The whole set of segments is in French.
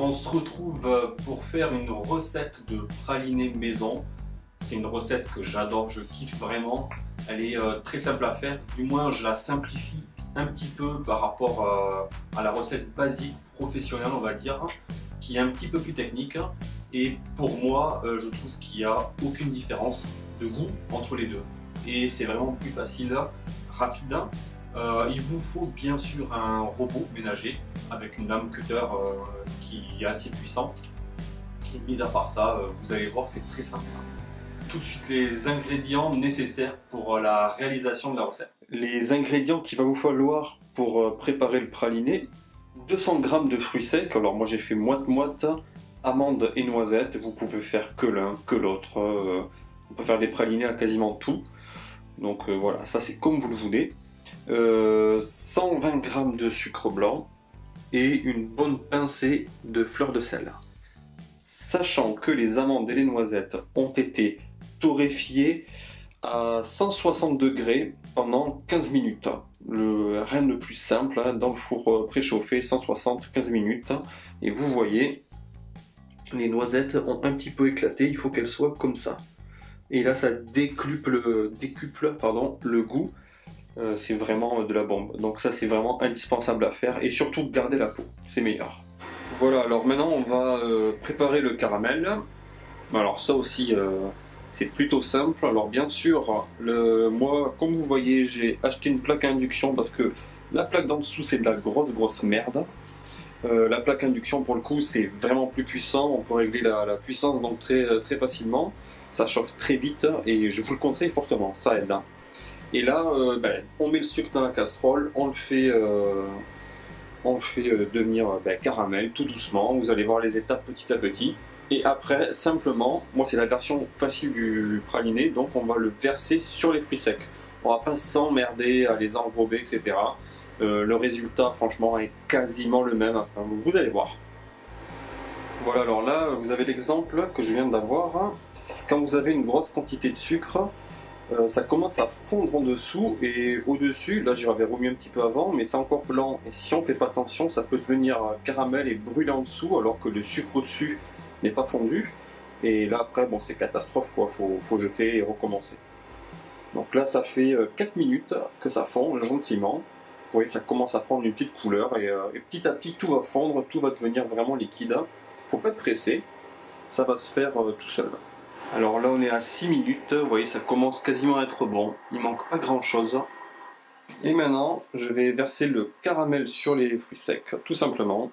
Alors on se retrouve pour faire une recette de praliné maison. C'est une recette que j'adore, je kiffe vraiment. Elle est très simple à faire, du moins je la simplifie un petit peu par rapport à la recette basique professionnelle, on va dire, qui est un petit peu plus technique. Et pour moi, je trouve qu'il n'y a aucune différence de goût entre les deux. Et c'est vraiment plus facile, rapide. Il vous faut bien sûr un robot ménager avec une lame cutter qui est assez puissante. Et mis à part ça, vous allez voir, c'est très simple. Tout de suite les ingrédients nécessaires pour la réalisation de la recette. Les ingrédients qu'il va vous falloir pour préparer le praliné: 200 g de fruits secs. Alors moi j'ai fait moite-moite, amandes et noisettes. Vous pouvez faire que l'un, que l'autre. On peut faire des pralinés à quasiment tout. Donc voilà, ça c'est comme vous le voulez. 120 g de sucre blanc et une bonne pincée de fleur de sel. Sachant que les amandes et les noisettes ont été torréfiées à 160 degrés pendant 15 minutes. Rien de plus simple, hein, dans le four préchauffé, 160-15 minutes. Et vous voyez, les noisettes ont un petit peu éclaté, il faut qu'elles soient comme ça. Et là, ça décuple le goût. C'est vraiment de la bombe. Donc ça, c'est vraiment indispensable à faire. Et surtout, garder la peau, c'est meilleur. Voilà, alors maintenant, on va préparer le caramel. Alors ça aussi, c'est plutôt simple. Alors bien sûr, moi, comme vous voyez, j'ai acheté une plaque à induction parce que la plaque d'en dessous, c'est de la grosse merde. La plaque induction, pour le coup, c'est vraiment plus puissant. On peut régler la puissance donc très facilement. Ça chauffe très vite et je vous le conseille fortement, ça aide. Et là, on met le sucre dans la casserole, on le fait devenir caramel tout doucement. Vous allez voir les étapes petit à petit. Et après, simplement, moi c'est la version facile du praliné, donc on va le verser sur les fruits secs. On va pas s'emmerder à les enrober, etc. Le résultat, franchement, est quasiment le même. Enfin, vous allez voir. Voilà, alors là, vous avez l'exemple que je viens d'avoir. Quand vous avez une grosse quantité de sucre, ça commence à fondre en dessous, et au-dessus, là j'avais remis un petit peu avant, mais c'est encore blanc. Et si on ne fait pas attention, ça peut devenir caramel et brûler en dessous, alors que le sucre au-dessus n'est pas fondu. Et là après, bon, c'est catastrophe, quoi. Faut jeter et recommencer. Donc là, ça fait 4 minutes que ça fond gentiment. Vous voyez, ça commence à prendre une petite couleur, et petit à petit, tout va fondre, tout va devenir vraiment liquide. Faut pas être pressé, ça va se faire tout seul. Alors là on est à 6 minutes, vous voyez ça commence quasiment à être bon, il manque pas grand chose. Et maintenant je vais verser le caramel sur les fruits secs, tout simplement.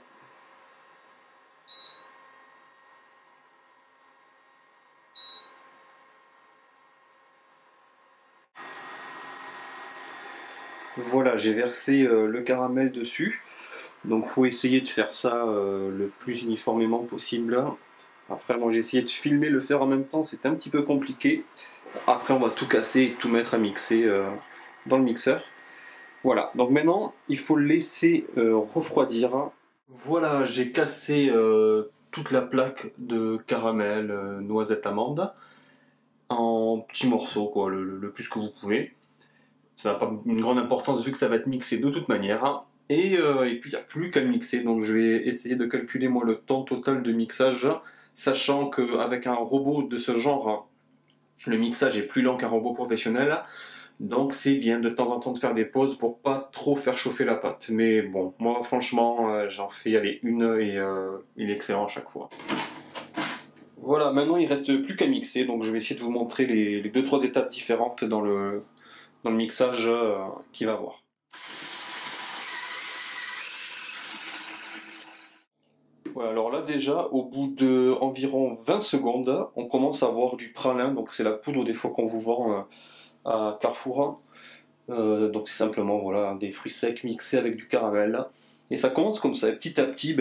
Voilà, j'ai versé le caramel dessus, donc faut essayer de faire ça le plus uniformément possible. Après, moi j'ai essayé de filmer, le faire en même temps, c'est un petit peu compliqué. Après, on va tout casser et tout mettre à mixer dans le mixeur. Voilà, donc maintenant, il faut le laisser refroidir. Voilà, j'ai cassé toute la plaque de caramel, noisette, amande, en petits morceaux, quoi, le plus que vous pouvez. Ça n'a pas une grande importance vu que ça va être mixé de toute manière. Hein. Et puis, il n'y a plus qu'à le mixer, donc je vais essayer de calculer moi le temps total de mixage. Sachant qu'avec un robot de ce genre, le mixage est plus lent qu'un robot professionnel, donc c'est bien de temps en temps de faire des pauses pour pas trop faire chauffer la pâte. Mais bon, moi franchement, j'en fais aller une et il est excellent à chaque fois. Voilà, maintenant il reste plus qu'à mixer, donc je vais essayer de vous montrer les 2-3 étapes différentes dans le mixage qu'il va avoir. Voilà, alors là déjà, au bout de environ 20 secondes, on commence à voir du pralin, donc c'est la poudre des fois qu'on vous vend à Carrefour. Donc c'est simplement voilà, des fruits secs mixés avec du caramel. Et ça commence comme ça, et petit à petit,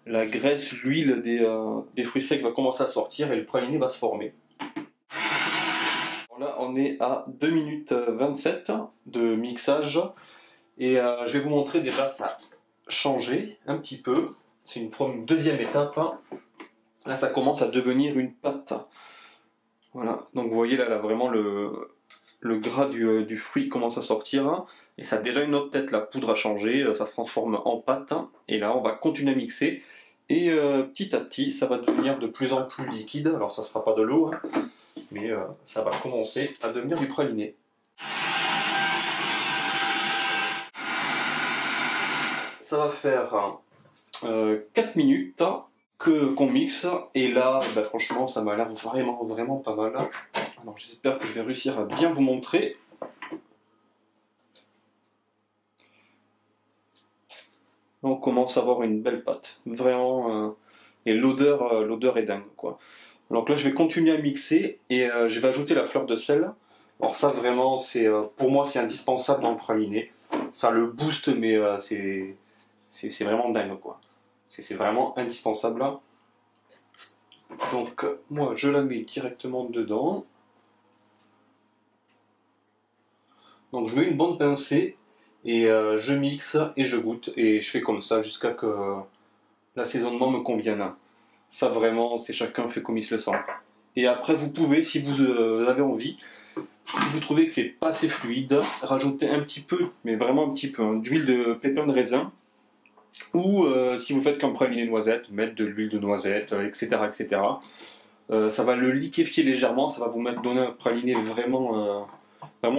la graisse, l'huile des fruits secs va commencer à sortir et le praliné va se former. Alors là on est à 2 minutes 27 de mixage, et je vais vous montrer déjà ça a changé un petit peu. C'est une deuxième étape. Là, ça commence à devenir une pâte. Voilà. Donc, vous voyez là vraiment le gras du fruit commence à sortir. Et ça a déjà une autre tête. La poudre a changé. Ça se transforme en pâte. Et là, on va continuer à mixer. Et petit à petit, ça va devenir de plus en plus liquide. Alors ça ne sera pas de l'eau, hein, mais ça va commencer à devenir du praliné. Ça va faire 4 minutes qu'on mixe, et là, bah, franchement, ça m'a l'air vraiment pas mal. Alors j'espère que je vais réussir à bien vous montrer. On commence à avoir une belle pâte, vraiment, et l'odeur est dingue, quoi. Donc là, je vais continuer à mixer, et je vais ajouter la fleur de sel. Alors ça, vraiment, pour moi, c'est indispensable dans le praliné. Ça le booste, mais c'est vraiment dingue, quoi. C'est vraiment indispensable. Donc moi, je la mets directement dedans. Donc je mets une bonne pincée, et je mixe et je goûte, et je fais comme ça jusqu'à que l'assaisonnement me convienne. Ça, vraiment, c'est chacun fait comme il se le sent. Et après, vous pouvez, si vous avez envie, si vous trouvez que c'est pas assez fluide, rajouter un petit peu, mais vraiment un petit peu, hein, d'huile de pépins de raisin. Ou si vous faites qu'un praliné noisette, mettre de l'huile de noisette, etc. etc. Ça va le liquéfier légèrement, ça va vous donner un praliné vraiment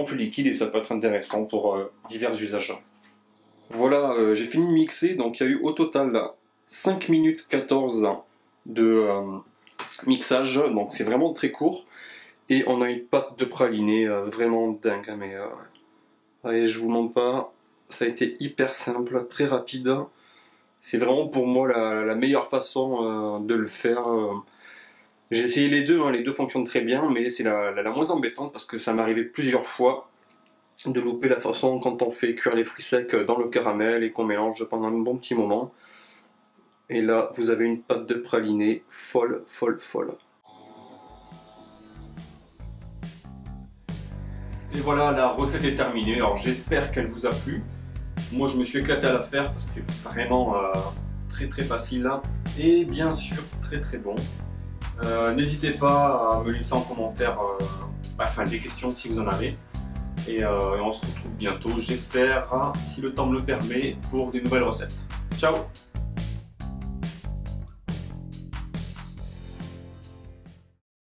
plus liquide, et ça peut être intéressant pour divers usages. Voilà, j'ai fini de mixer, donc il y a eu au total 5 minutes 14 de mixage, donc c'est vraiment très court, et on a une pâte de praliné vraiment dingue, hein, mais allez, je vous montre pas, ça a été hyper simple, très rapide. C'est vraiment pour moi la meilleure façon de le faire. J'ai essayé les deux, hein, les deux fonctionnent très bien, mais c'est la moins embêtante parce que ça m'est arrivé plusieurs fois de louper la façon quand on fait cuire les fruits secs dans le caramel et qu'on mélange pendant un bon petit moment. Et là, vous avez une pâte de praliné folle. Et voilà, la recette est terminée. Alors j'espère qu'elle vous a plu. Moi, je me suis éclaté à la faire parce que c'est vraiment très facile et bien sûr très bon. N'hésitez pas à me laisser en commentaire des questions si vous en avez. Et on se retrouve bientôt, j'espère, si le temps me le permet, pour des nouvelles recettes. Ciao!